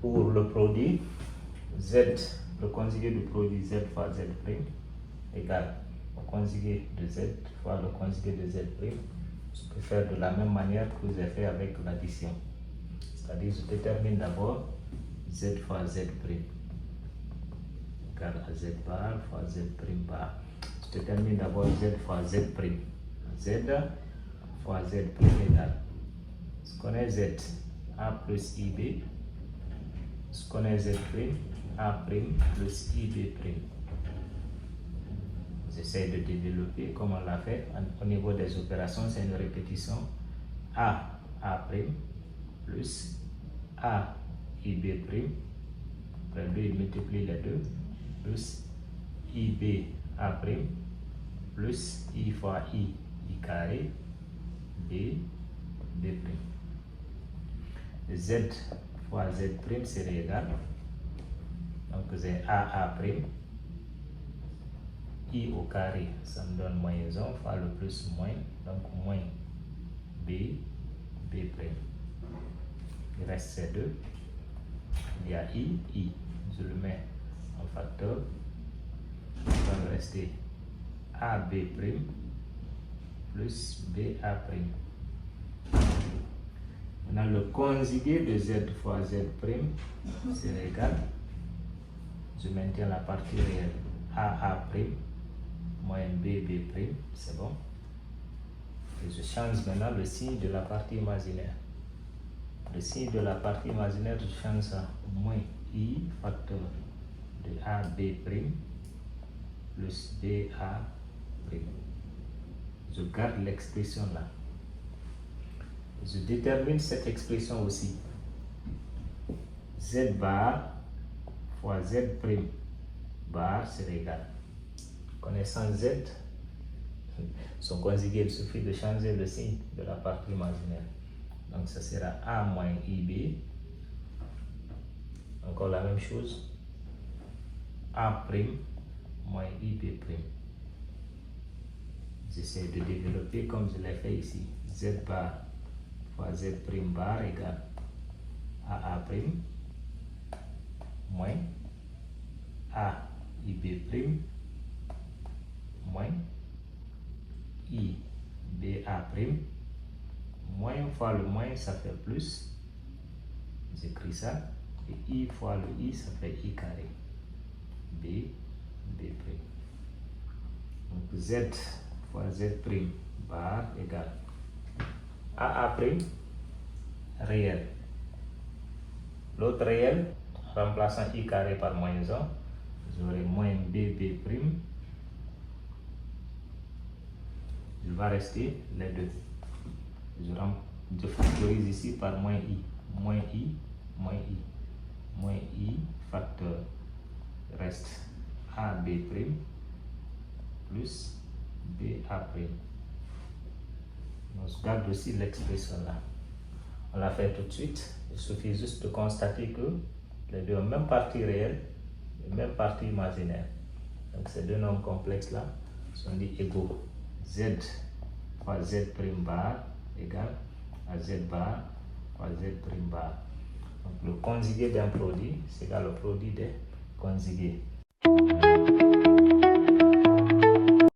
pour le produit Z, le conjugué du produit Z fois Z' égale le conjugué de Z fois le conjugué de Z'. Je peux faire de la même manière que j'ai fait avec l'addition. C'est-à-dire, je détermine d'abord Z fois Z' égale à Z bar fois Z' bar. Je détermine d'abord Z fois Z'. Z fois Z' égale. Je connais Z, A plus IB. Je connais Z', A' plus IB'. J'essaie de développer comme on l'a fait. Au niveau des opérations, c'est une répétition. A' plus A IB'. Après lui, il multiplie les deux. Plus IB A' plus I fois I carré B B'. Z fois Z' c'est égal. Donc c'est A' I au carré, ça me donne moins 1 fois le plus moins, donc moins B B'. Il reste ces deux. Il y a I. Je le mets en facteur. Il va me rester AB' plus BA'. Maintenant, le conjugué de Z fois Z' c'est égal. Je maintiens la partie réelle. AA' moins BB', c'est bon. Et je change maintenant le signe de la partie imaginaire. Le signe de la partie imaginaire, je change ça. Moins I facteur de AB' plus BA'. Je garde l'expression là. Je détermine cette expression aussi. Z bar fois Z' bar c'est égal. Connaissant Z, son conjugué, il suffit de changer le signe de la partie imaginaire. Donc ça sera A moins IB. Encore la même chose. A' moins IB'. J'essaie de développer comme je l'ai fait ici. Z bar fois Z' bar égale AA' moins A IB' moins IBA', moins fois le moins, ça fait plus. J'écris ça. Et I fois le I, ça fait I carré. B, B'. Donc Z fois Z' bar égale AA' réel. L'autre réel, remplaçant I carré par moins 1, j'aurai moins BB'. Il va rester les deux. Je factorise ici par moins I. Moins I, moins I. Moins I facteur reste AB' plus BA'. Donc, je garde aussi l'expression là. On l'a fait tout de suite. Il suffit juste de constater que les deux ont même partie réelle et même partie imaginaire. Donc ces deux nombres complexes là sont dits égaux. Z fois Z' bar égale à Z bar fois Z' bar. Donc le conjugué d'un produit c'est égal au produit des conjugués.